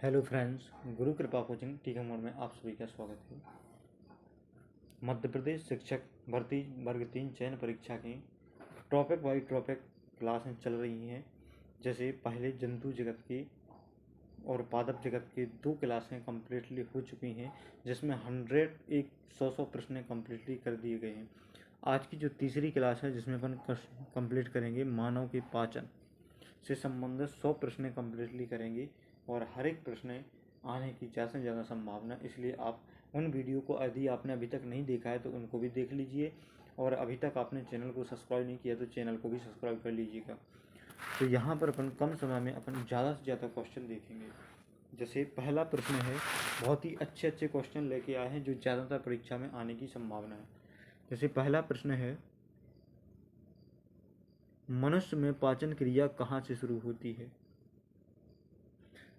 Hello friends, गुरु कृपा coaching टीका mode में आप सभी का स्वागत है। मध्य प्रदेश शिक्षक भर्ती वर्ग 3 चयन परीक्षा की टॉपिक बाई टॉपिक क्लासें चल रही हैं। जैसे पहले जंतु जगत की और पादप जगत की 2 क्लासें कम्प्लीटली हो चुकी हैं, जिसमें 100 प्रश्न कम्प्लीटली कर दिए गए हैं। आज की जो तीसरी क्लास है, जिसमें अपन कंप्लीट करेंगे मानव के पाचन से संबंधित 100 प्रश्न कम्प्लीटली करेंगे और हर एक प्रश्न आने की ज़्यादा से ज़्यादा संभावना। इसलिए आप उन वीडियो को यदि आपने अभी तक नहीं देखा है तो उनको भी देख लीजिए, और अभी तक आपने चैनल को सब्सक्राइब नहीं किया तो चैनल को भी सब्सक्राइब कर लीजिएगा। तो यहाँ पर अपन कम समय में अपन ज़्यादा से ज़्यादा क्वेश्चन देखेंगे। जैसे पहला प्रश्न है, बहुत ही अच्छे क्वेश्चन लेके आए हैं जो ज़्यादातर परीक्षा में आने की संभावना है। जैसे पहला प्रश्न है, मनुष्य में पाचन क्रिया कहाँ से शुरू होती है?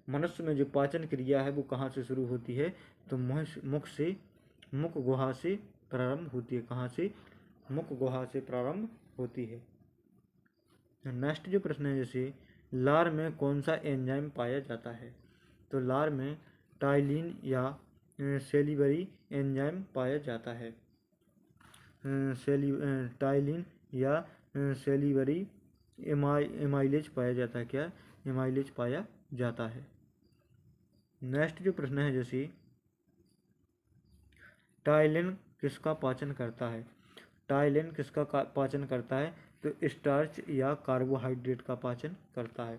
मनुष्य में जो पाचन क्रिया है वो कहाँ से शुरू होती है? तो मुख गुहा से प्रारंभ होती है। कहाँ से? मुख गुहा से प्रारंभ होती है। नेक्स्ट जो प्रश्न है, जैसे लार में कौन सा एंजाइम पाया जाता है? तो लार में टाइलिन या सेलिवरी एंजाइम पाया जाता है। टाइलिन या सेलिवरी एमाइलेज पाया जाता है। क्या? एमाइलेज पाया जाता है। नेक्स्ट जो प्रश्न है, जैसे टाइलिन किसका पाचन करता है? टाइलिन किसका पाचन करता है? तो स्टार्च या कार्बोहाइड्रेट का पाचन करता है।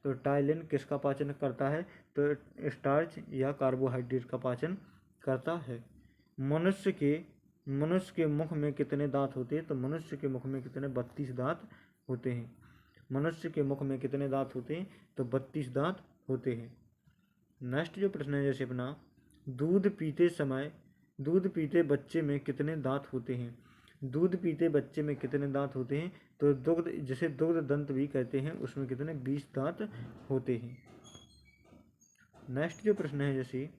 तो टाइलिन किसका पाचन करता है? तो स्टार्च या कार्बोहाइड्रेट का पाचन करता है। मनुष्य के मुख में कितने दांत होते हैं? तो मनुष्य के मुख में कितने? 32 दांत होते हैं। मनुष्य के मुख में कितने दांत होते हैं? तो 32 दांत होते हैं। नेक्स्ट जो प्रश्न है, जैसे अपना दूध पीते बच्चे में कितने दांत होते हैं? दूध पीते बच्चे में कितने दांत होते हैं? तो जिसे दुग्ध दंत भी कहते हैं, उसमें कितने? 20 दांत होते हैं। नेक्स्ट जो प्रश्न है, जैसे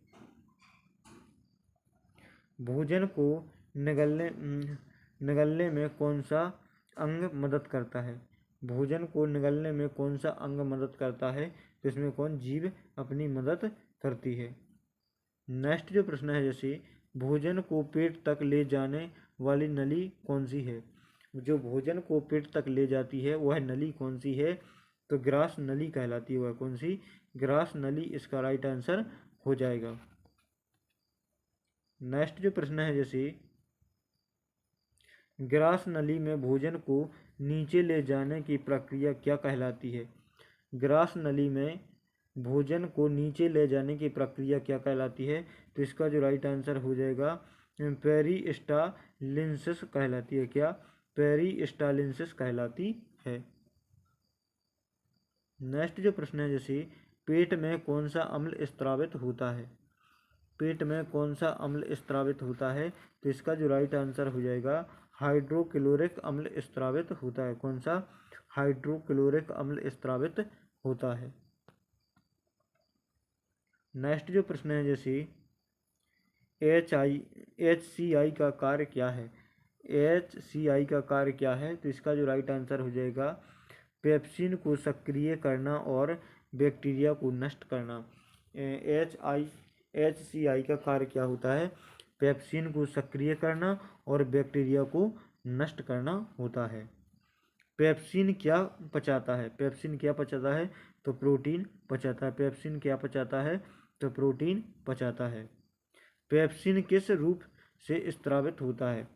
भोजन को निगलने में कौन सा अंग मदद करता है? भोजन को निगलने में कौन सा अंग मदद करता है? तो इसमें कौन? जीभ अपनी मदद करती है। नेक्स्ट जो प्रश्न है, जैसे भोजन को पेट तक ले जाने वाली नली कौन सी है? जो भोजन को पेट तक ले जाती है वह नली कौन सी है? तो ग्रास नली कहलाती है। वह कौन सी? ग्रास नली इसका राइट आंसर हो जाएगा। नेक्स्ट जो प्रश्न है, जैसे ग्रास नली में भोजन को नीचे ले जाने की प्रक्रिया क्या कहलाती है? ग्रास नली में भोजन को नीचे ले जाने की प्रक्रिया क्या कहलाती है? तो इसका जो राइट आंसर हो जाएगा पेरिस्टालिसिस कहलाती है। क्या? पेरिस्टालिसिस कहलाती है। नेक्स्ट जो प्रश्न है, जैसे पेट में कौन सा अम्ल स्त्रावित होता है? पेट में कौन सा अम्ल स्त्रावित होता है? तो इसका जो राइट आंसर हो जाएगा हाइड्रोक्लोरिक अम्ल स्त्रावित होता है। कौन सा? हाइड्रोक्लोरिक अम्ल स्त्रावित होता है। नेक्स्ट जो प्रश्न है, जैसे HCI का कार्य क्या है? HCI का कार्य क्या है? तो इसका जो राइट आंसर हो जाएगा पेप्सिन को सक्रिय करना और बैक्टीरिया को नष्ट करना। HCI का कार्य क्या होता है? पेप्सिन को सक्रिय करना और बैक्टीरिया को नष्ट करना होता है। पेप्सिन क्या पचाता है? पेप्सिन क्या पचाता है? तो प्रोटीन पचाता है। पेप्सिन क्या पचाता है? तो प्रोटीन पचाता है। पेप्सिन किस रूप से स्त्रावित होता है?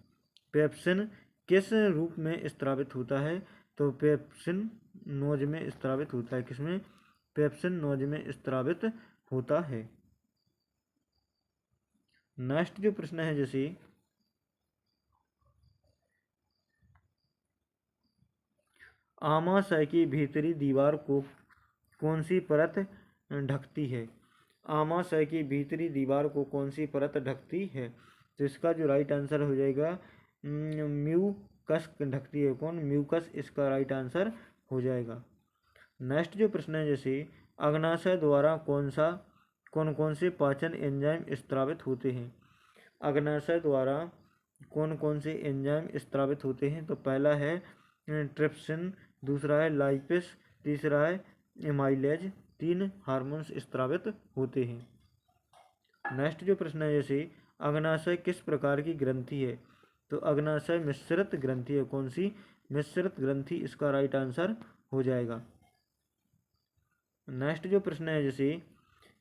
पेप्सिन किस रूप में स्त्रावित होता है? तो पेप्सिन नोज में स्त्रावित होता है। किसमें? पेप्सिन नोज में स्त्रावित होता है। नेक्स्ट जो प्रश्न है, जैसे आमाशय की भीतरी दीवार को कौन सी परत ढकती है? आमाशय की भीतरी दीवार को कौन सी परत ढकती है? तो इसका जो राइट आंसर हो जाएगा म्यूकस ढकती है। कौन? म्यूकस इसका राइट आंसर हो जाएगा। नेक्स्ट जो प्रश्न है, जैसे अग्नाशय द्वारा कौन कौन से पाचन एंजाइम स्त्रावित होते हैं? अग्नाशय द्वारा कौन कौन से एंजाइम स्त्रावित होते हैं? तो पहला है ट्रिप्सिन, दूसरा है लाइपेस, तीसरा है एमाइलेज 3 हार्मोन्स स्रावित होते हैं। नेक्स्ट जो प्रश्न है जैसे अग्नाशय किस प्रकार की ग्रंथि है? तो अग्नाशय मिश्रित ग्रंथि है। कौन सी? मिश्रित ग्रंथि इसका राइट आंसर हो जाएगा। नेक्स्ट जो प्रश्न है जैसे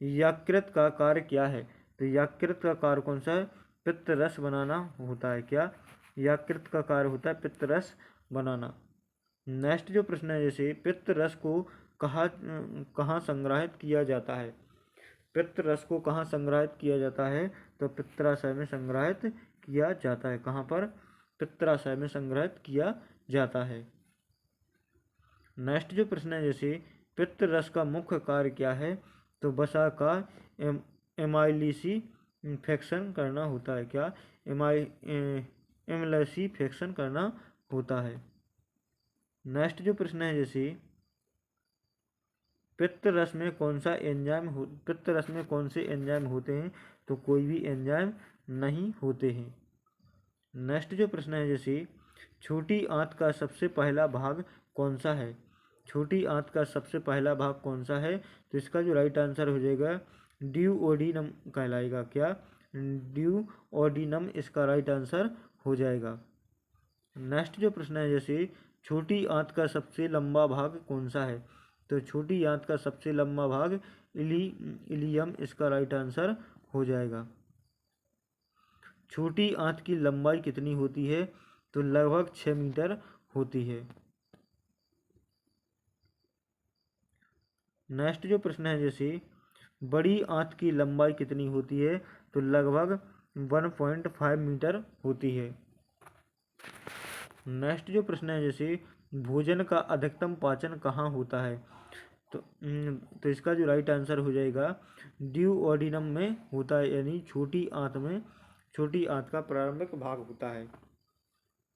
यकृत का कार्य क्या है? तो यकृत का कार्य कौन सा है? पित्त रस बनाना होता है। क्या? यकृत का कार्य होता है पित्त रस बनाना। नेक्स्ट जो प्रश्न है जैसे पित्त रस को कहाँ संग्रहित किया जाता है? पित्त रस को कहाँ संग्रहित किया जाता है? तो पित्ताशय में संग्रहित किया जाता है। कहाँ पर? पित्ताशय में संग्रहित किया जाता है। नेक्स्ट जो प्रश्न है जैसे पित्त रस का मुख्य कार्य क्या है? तो वसा का एमाइलिसिफिकेशन करना होता है। क्या? एमाइलिसिफिकेशन करना होता है। नेक्स्ट जो प्रश्न है जैसे पित्त रस में कौन सा एंजाइम पित्त रस में कौन से एंजाइम होते हैं? तो कोई भी एंजाइम नहीं होते हैं। नेक्स्ट जो प्रश्न है जैसे छोटी आंत का सबसे पहला भाग कौन सा है? छोटी आंत का सबसे पहला भाग कौन सा है? तो इसका जो राइट आंसर हो जाएगा ड्यूओडिनम कहलाएगा। क्या? ड्यूओडिनम इसका राइट आंसर हो जाएगा। नेक्स्ट जो प्रश्न है जैसे छोटी आंत का सबसे लंबा भाग कौन सा है? तो छोटी आंत का सबसे लंबा भाग इलियम इसका राइट आंसर हो जाएगा। छोटी आंत की लंबाई कितनी होती है? तो लगभग 6 मीटर होती है। नेक्स्ट जो प्रश्न है जैसे बड़ी आंत की लंबाई कितनी होती है? तो लगभग 1.5 मीटर होती है। नेक्स्ट जो प्रश्न है जैसे भोजन का अधिकतम पाचन कहाँ होता है? तो इसका जो राइट आंसर हो जाएगा ड्यूओडिनम में होता है, यानी छोटी आंत में, छोटी आंत का प्रारंभिक भाग होता है।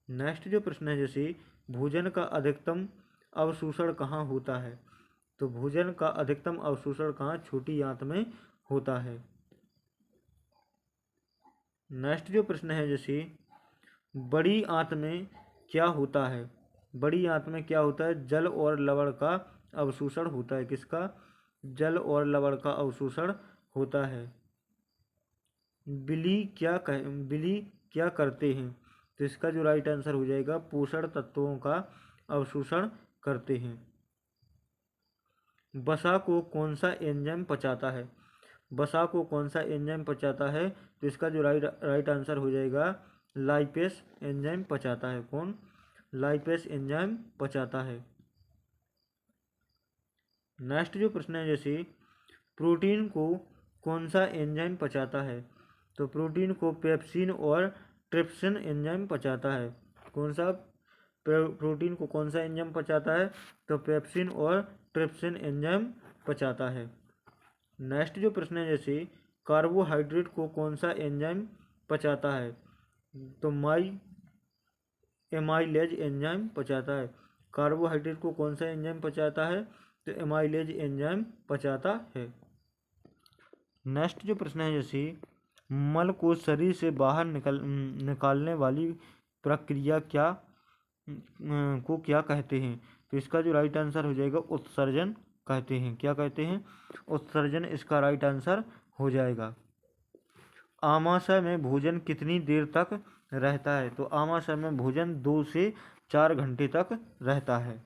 नेक्स्ट जो प्रश्न है जैसे भोजन का अधिकतम अवशोषण कहाँ होता है? तो भोजन का अधिकतम अवशोषण कहाँ? छोटी आंत में होता है। नेक्स्ट जो प्रश्न है जैसे बड़ी आंत में क्या होता है? बड़ी आंत में क्या होता है? जल और लवण का अवशोषण होता है। किसका? जल और लवण का अवशोषण होता है। बिली क्या करते हैं? तो इसका जो राइट आंसर हो जाएगा पोषण तत्वों का अवशोषण करते हैं। वसा को कौन सा एंजाइम पचाता है? वसा को कौन सा एंजाइम पचाता है? तो इसका जो राइट आंसर हो जाएगा लाइपेस एंजाइम पचाता है। कौन? लाइपेस एंजाइम पचाता है। नेक्स्ट जो प्रश्न है जैसे प्रोटीन को कौन सा एंजाइम पचाता है? तो प्रोटीन को पेप्सिन और ट्रिप्सिन एंजाइम पचाता है। कौन सा? प्रोटीन को कौन सा एंजाइम पचाता है? तो पेप्सिन और ट्रिप्सिन एंजाइम पचाता है। नेक्स्ट जो प्रश्न है जैसे कार्बोहाइड्रेट को कौन सा एंजाइम पचाता है? तो एमाइलेज एंजाइम पचाता है। कार्बोहाइड्रेट को कौन सा एंजाइम पचाता है? तो एमाइलेज एंजाइम पचाता है। नेक्स्ट जो प्रश्न है जैसे मल को शरीर से बाहर निकालने वाली प्रक्रिया क्या कहते हैं? तो इसका जो राइट आंसर हो जाएगा उत्सर्जन कहते हैं। क्या कहते हैं? उत्सर्जन इसका राइट आंसर हो जाएगा। आमाशय में भोजन कितनी देर तक रहता है? तो आमाशय में भोजन 2 से 4 घंटे तक रहता है।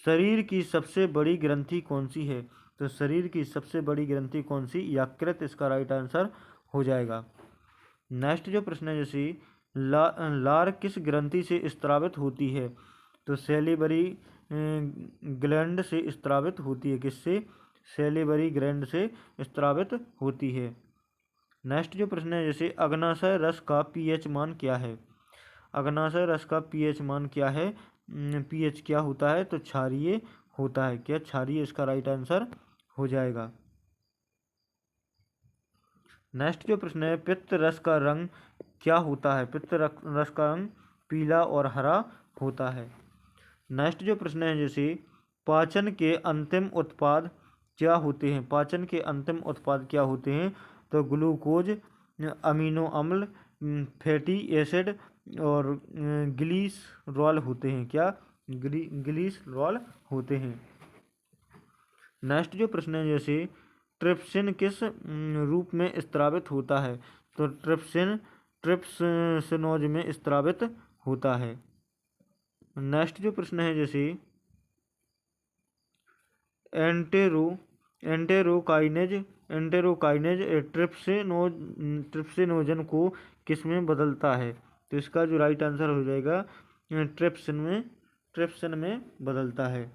शरीर की सबसे बड़ी ग्रंथि कौन सी है? तो शरीर की सबसे बड़ी ग्रंथि कौन सी? यकृत इसका राइट आंसर हो जाएगा। नेक्स्ट जो प्रश्न है जैसे लार किस ग्रंथि से स्रावित होती है? तो सैलिवरी ग्लैंड से स्रावित होती है। किससे? सैलिवरी ग्लैंड से स्रावित होती है। नेक्स्ट जो प्रश्न है जैसे अग्नाशय रस का पीएच मान क्या है? अग्नाशय रस का पीएच मान क्या है? पीएच क्या होता है? तो क्षारीय होता है। क्या? क्षारीय इसका राइट आंसर हो जाएगा। नेक्स्ट जो प्रश्न है पित्त रस का रंग क्या होता है? पित्त रस का रंग पीला और हरा होता है। नेक्स्ट जो प्रश्न है जैसे पाचन के अंतिम उत्पाद क्या होते हैं? पाचन के अंतिम उत्पाद क्या होते हैं? तो ग्लूकोज, अमीनो अम्ल, फैटी एसिड और ग्लिसरॉल होते हैं। क्या? ग्लिसरॉल होते हैं। नेक्स्ट जो प्रश्न है जैसे ट्रिप्सिन किस रूप में स्त्रावित होता है? तो ट्रिप्सिन ट्रिप्सिनोज में स्त्रावित होता है। नेक्स्ट जो प्रश्न है जैसे एंटेरोकाइनेज ट्रिप्सिनोजन को किस में बदलता है? तो इसका जो राइट आंसर हो जाएगा ट्रिप्सिन में बदलता है।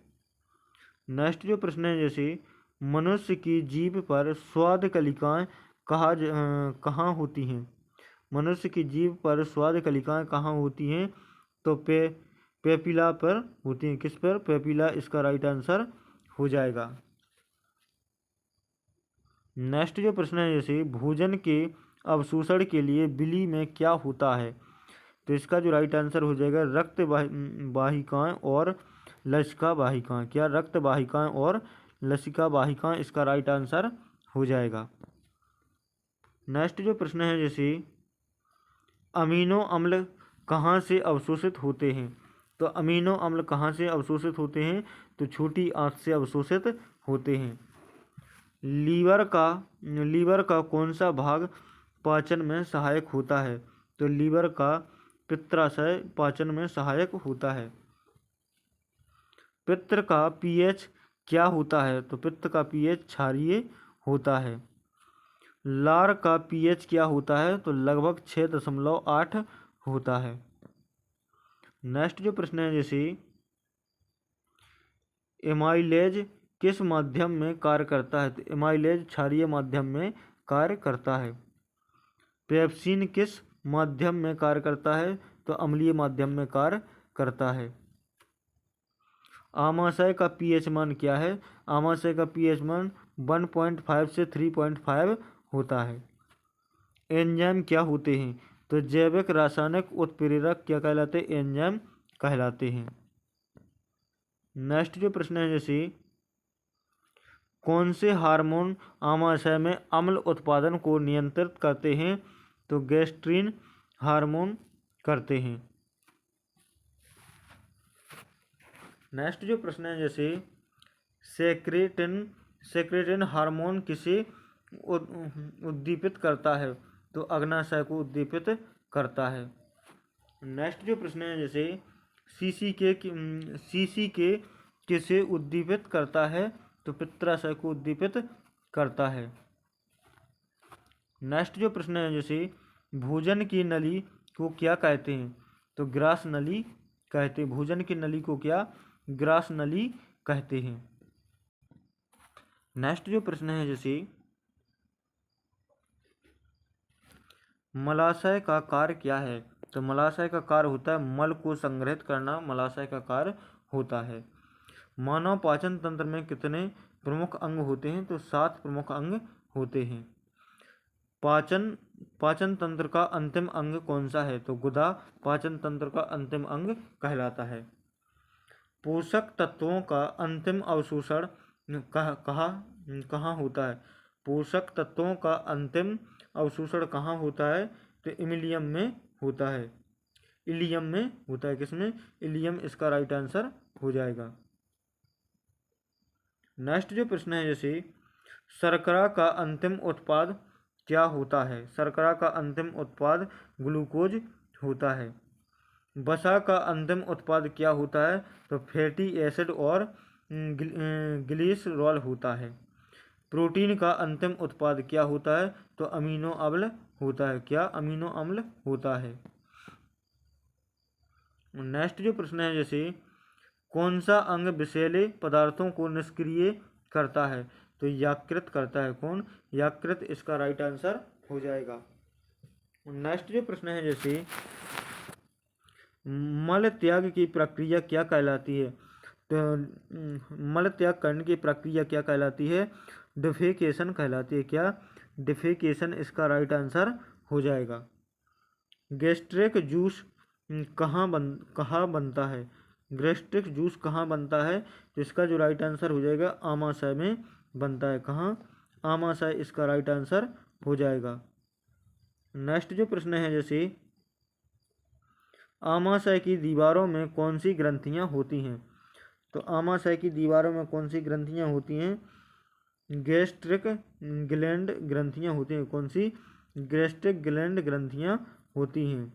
नेक्स्ट जो प्रश्न है जैसे मनुष्य की जीभ पर स्वाद कलिकाएं कहाँ होती हैं? मनुष्य की जीभ पर स्वाद कलिकाएं कहाँ होती हैं? तो पेपिला पर होती हैं। किस पर? पेपिला इसका राइट आंसर हो जाएगा। नेक्स्ट जो प्रश्न है जैसे भोजन के अवशोषण के लिए बिली में क्या होता है? तो इसका जो राइट आंसर हो जाएगा रक्त वाहिकाएं और लसिका वाहिकाएं। क्या? रक्त वाहिकाएं और लसिका वाहिकाएं इसका राइट आंसर हो जाएगा। नेक्स्ट जो प्रश्न है जैसे अमीनो अम्ल कहाँ से अवशोषित होते हैं? तो अमीनो अम्ल कहाँ से अवशोषित होते हैं? तो छोटी आंत से अवशोषित होते हैं। लीवर का कौन सा भाग पाचन में सहायक होता है? तो लीवर का पित्ताशय पाचन में सहायक होता है। पित्त का पीएच क्या होता है? तो पित्त का पीएच क्षारीय होता है। लार का पीएच क्या होता है? तो लगभग 6.8 होता है। नेक्स्ट जो प्रश्न है जैसे एमाइलेज किस माध्यम में कार्य करता है? तो एमाइलेज क्षारीय माध्यम में कार्य करता है। पेप्सिन किस माध्यम में कार्य करता है? तो अम्लीय माध्यम में कार्य करता है। आमाशय का पीएच मान क्या है? आमाशय का पीएच मान 1.5 से 3.5 होता है। एंजाइम क्या होते हैं? तो जैविक रासायनिक उत्प्रेरक क्या कहलाते हैं? एंजाइम कहलाते हैं। नेक्स्ट जो प्रश्न है जैसे कौन से हार्मोन आमाशय में अम्ल उत्पादन को नियंत्रित करते हैं? तो गैस्ट्रिन हार्मोन करते हैं। नेक्स्ट जो प्रश्न है जैसे सेक्रेटिन हार्मोन किसे उद्दीपित करता है? तो अग्नाशय को उद्दीपित करता है। नेक्स्ट जो प्रश्न है जैसे सीसी के किसे उद्दीपित करता है? तो पित्ताशय को उद्दीपित करता है। नेक्स्ट जो प्रश्न है जैसे भोजन की नली को क्या कहते हैं? तो ग्रास नली कहते हैं। भोजन की नली को क्या? ग्रास नली कहते हैं। नेक्स्ट जो प्रश्न है जैसे मलाशय का कार्य क्या है? तो मलाशय का कार्य होता है मल को संग्रहित करना, मलाशय का कार्य होता है। मानव पाचन तंत्र में कितने प्रमुख अंग होते हैं? तो 7 प्रमुख अंग होते हैं। पाचन तंत्र का अंतिम अंग कौन सा है? तो गुदा पाचन तंत्र का अंतिम अंग कहलाता है। पोषक तत्वों का अंतिम अवशोषण कहाँ होता है? पोषक तत्वों का अंतिम अवशोषण कहाँ होता है? तो इलियम में होता है। इलियम में होता है। किसमें? इलियम इसका राइट आंसर हो जाएगा। नेक्स्ट जो प्रश्न है जैसे शर्करा का अंतिम उत्पाद क्या होता है? शर्करा का अंतिम उत्पाद ग्लूकोज होता है। वसा का अंतिम उत्पाद क्या होता है? तो फैटी एसिड और ग्लिसरॉल होता है। प्रोटीन का अंतिम उत्पाद क्या होता है? तो अमीनो अम्ल होता है। क्या? अमीनो अम्ल होता है। नेक्स्ट जो प्रश्न है जैसे कौन सा अंग विषैले पदार्थों को निष्क्रिय करता है? तो यकृत करता है। कौन? यकृत इसका राइट आंसर हो जाएगा। नेक्स्ट जो प्रश्न है जैसे मल त्याग की प्रक्रिया क्या कहलाती है? तो मल त्याग करने की प्रक्रिया क्या कहलाती है? डिफेकेशन कहलाती है। क्या? डिफेकेशन इसका राइट आंसर हो जाएगा। गैस्ट्रिक जूस कहाँ बनता है? गैस्ट्रिक जूस कहाँ बनता है? तो इसका जो राइट आंसर हो जाएगा आमाशय में बनता है। कहाँ? आमाशय इसका राइट आंसर हो जाएगा। नेक्स्ट जो प्रश्न है जैसे आमाशय की दीवारों में कौन सी ग्रंथियां होती हैं? तो आमाशय की दीवारों में कौन सी ग्रंथियाँ होती हैं? गैस्ट्रिक ग्लैंड ग्रंथियाँ होती हैं। कौन सी? गैस्ट्रिक ग्लैंड ग्रंथियाँ होती हैं।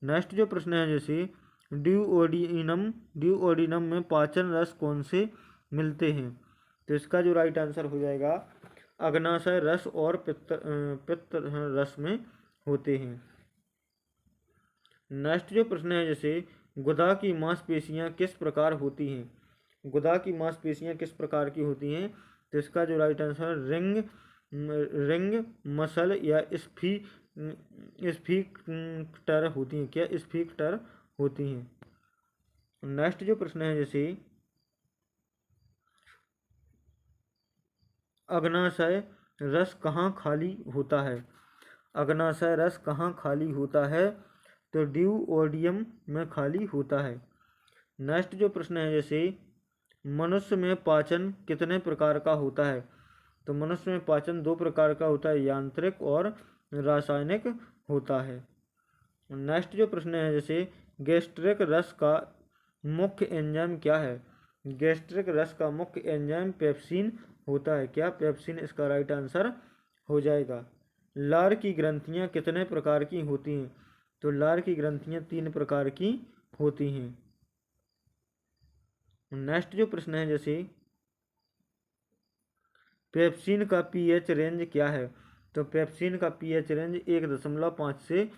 नेक्स्ट जो प्रश्न है जैसे ड्यूओडिनम में पाचन रस कौन से मिलते हैं? तो इसका जो राइट आंसर हो जाएगा अग्नाशय रस और पित्त रस में होते हैं। नेक्स्ट जो प्रश्न है जैसे गुदा की मांसपेशियां किस प्रकार होती हैं? गुदा की मांसपेशियां किस प्रकार की होती हैं? तो इसका जो राइट आंसर रिंग मसल या स्फीक्टर होती हैं। क्या? स्फीक्टर होती हैं। नेक्स्ट जो प्रश्न है जैसे अग्नाशय रस कहाँ खाली होता है? अग्नाशय रस कहाँ खाली होता है? तो ड्यूओडियम में खाली होता है। नेक्स्ट जो प्रश्न है जैसे मनुष्य में पाचन कितने प्रकार का होता है? तो मनुष्य में पाचन 2 प्रकार का होता है, यांत्रिक और रासायनिक होता है। नेक्स्ट जो प्रश्न है जैसे गैस्ट्रिक रस का मुख्य एंजाइम क्या है? गैस्ट्रिक रस का मुख्य एंजाइम पेप्सिन होता है। क्या? पेप्सिन इसका राइट आंसर हो जाएगा। लार की ग्रंथियां कितने प्रकार की होती हैं? तो लार की ग्रंथियां 3 प्रकार की होती हैं। नेक्स्ट जो प्रश्न है जैसे पेप्सिन का पीएच रेंज क्या है? तो पेप्सिन का पीएच रेंज 1.5 से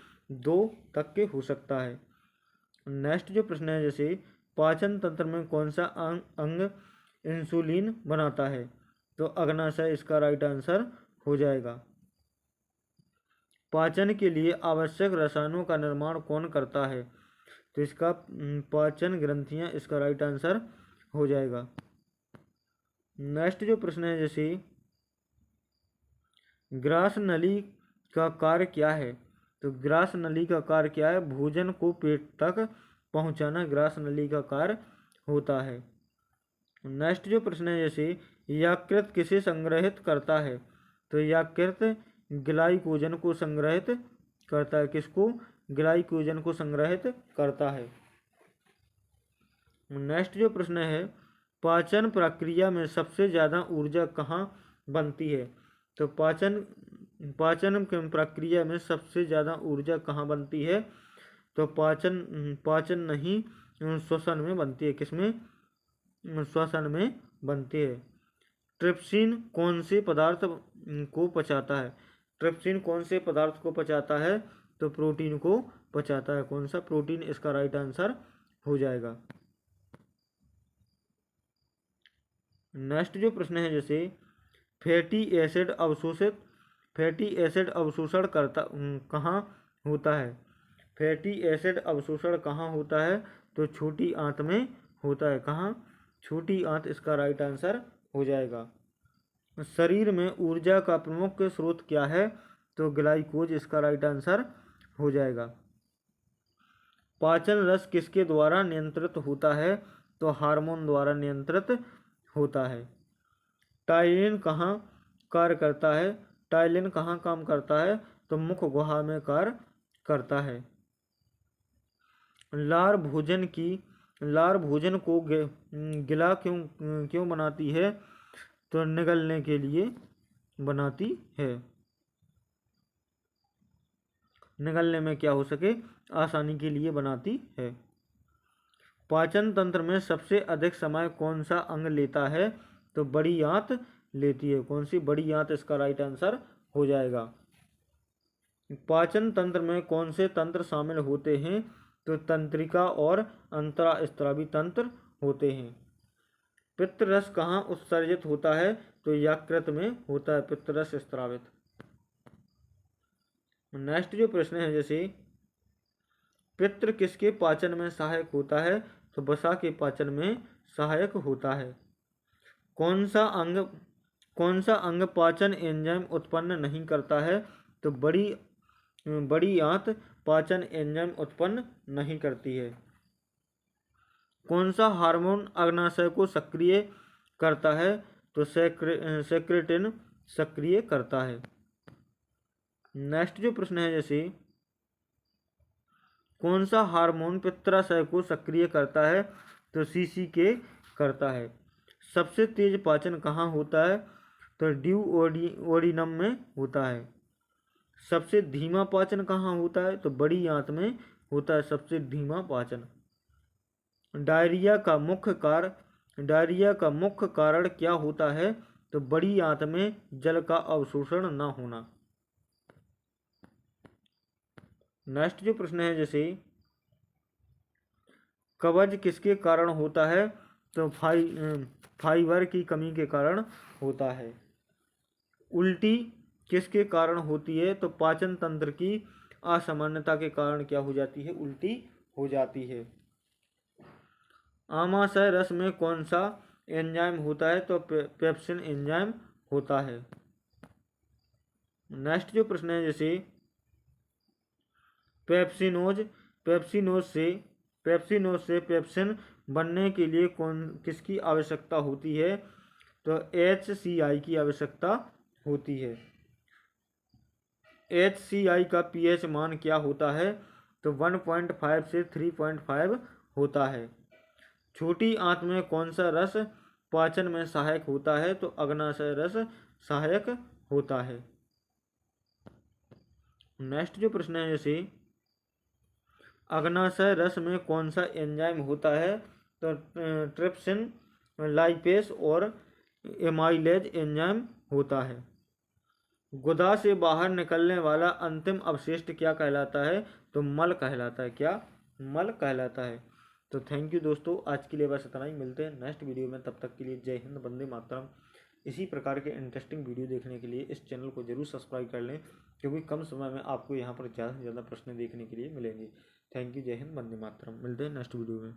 2 तक के हो सकता है। नेक्स्ट जो प्रश्न है जैसे पाचन तंत्र में कौन सा अंग इंसुलिन बनाता है? तो अग्नाशय इसका राइट आंसर हो जाएगा। पाचन के लिए आवश्यक रसायनों का निर्माण कौन करता है? तो इसका पाचन ग्रंथियां इसका राइट आंसर हो जाएगा। नेक्स्ट जो प्रश्न है जैसे ग्रास नली का कार्य क्या है? तो ग्रास नली का कार्य क्या है? भोजन को पेट तक पहुंचाना ग्रास नली का कार्य होता है। नेक्स्ट जो प्रश्न है जैसे यकृत किसे संग्रहित करता है? तो यकृत ग्लाइकोजन को संग्रहित करता है। किसको? ग्लाइकोजन को संग्रहित करता है। नेक्स्ट जो प्रश्न है पाचन प्रक्रिया में सबसे ज़्यादा ऊर्जा कहाँ बनती है? तो पाचन प्रक्रिया में सबसे ज़्यादा ऊर्जा कहाँ बनती है? तो पाचन नहीं श्वसन में बनती है। किसमें? श्वसन में बनती है। ट्रिप्सिन कौन से पदार्थ को पचाता है? ट्रिप्सिन कौन से पदार्थ को पचाता है? तो प्रोटीन को पचाता है। कौन सा? प्रोटीन इसका राइट आंसर हो जाएगा। नेक्स्ट जो प्रश्न है जैसे फैटी एसिड अवशोषण करता कहाँ होता है? फैटी एसिड अवशोषण कहाँ होता है? तो छोटी आंत में होता है। कहाँ? छोटी आंत इसका राइट आंसर हो जाएगा। शरीर में ऊर्जा का प्रमुख स्रोत क्या है? तो ग्लाइकोज इसका राइट आंसर हो जाएगा। पाचन रस किसके द्वारा नियंत्रित होता है? तो हार्मोन द्वारा नियंत्रित होता है। टाइलिन कहाँ कार्य करता है? टाइलिन कहाँ काम करता है? तो मुख गुहा में कार्य करता है। लार भोजन को गिला क्यों बनाती है? तो निगलने के लिए बनाती है। निगलने में क्या हो सके? आसानी के लिए बनाती है। पाचन तंत्र में सबसे अधिक समय कौन सा अंग लेता है? तो बड़ी आंत लेती है। कौन सी? बड़ी आंत इसका राइट आंसर हो जाएगा। पाचन तंत्र में कौन से तंत्र शामिल होते हैं? तो तंत्रिका और अंतरास्त्रावी तंत्र होते हैं। पित्तरस कहाँ उत्सर्जित होता है? तो यकृत में होता है पित्तरस स्रावित। नेक्स्ट जो प्रश्न है जैसे पित्त किसके पाचन में सहायक होता है? तो वसा के पाचन में सहायक होता है। कौन सा अंग पाचन एंजाइम उत्पन्न नहीं करता है? तो बड़ी आंत पाचन एंजाइम उत्पन्न नहीं करती है। कौन सा हार्मोन अग्नाशय को सक्रिय करता है? तो सेक्रेटिन सक्रिय करता है। नेक्स्ट जो प्रश्न है जैसे कौन सा हार्मोन पित्ताशय को सक्रिय करता है? तो CCK करता है। सबसे तेज पाचन कहाँ होता है? तो ड्यूओडिनम में होता है। सबसे धीमा पाचन कहाँ होता है? तो बड़ी आंत में होता है सबसे धीमा पाचन। डायरिया का मुख्य कारण क्या होता है? तो बड़ी आंत में जल का अवशोषण न होना। नेक्स्ट जो प्रश्न है, जैसे कब्ज किसके कारण होता है? तो फाइबर की कमी के कारण होता है। उल्टी किसके कारण होती है? तो पाचन तंत्र की असामान्यता के कारण क्या हो जाती है? उल्टी हो जाती है। आमाशय रस में कौन सा एंजाइम होता है? तो पेप्सिन एंजाइम होता है। नेक्स्ट जो प्रश्न है, जैसे पेप्सिनोज से पेप्सिन बनने के लिए किसकी आवश्यकता होती है? तो HCl की आवश्यकता होती है। HCl का pH मान क्या होता है? तो 1.5 से 3.5 होता है। छोटी आंत में कौन सा रस पाचन में सहायक होता है? तो अग्नाशय रस सहायक होता है। नेक्स्ट जो प्रश्न है, जैसे अग्नाशय रस में कौन सा एंजाइम होता है? तो ट्रिप्सिन, लाइपेस और एमाइलेज एंजाइम होता है। गुदा से बाहर निकलने वाला अंतिम अवशिष्ट क्या कहलाता है? तो मल कहलाता है। क्या? मल कहलाता है। तो थैंक यू दोस्तों, आज के लिए बस इतना ही। मिलते हैं नेक्स्ट वीडियो में, तब तक के लिए जय हिंद, वंदे मातरम। इसी प्रकार के इंटरेस्टिंग वीडियो देखने के लिए इस चैनल को जरूर सब्सक्राइब कर लें, क्योंकि कम समय में आपको यहाँ पर ज़्यादा से ज़्यादा प्रश्न देखने के लिए मिलेंगे। थैंक यू, जय हिंद, वंदे मातरम। मिलते हैं नेक्स्ट वीडियो में।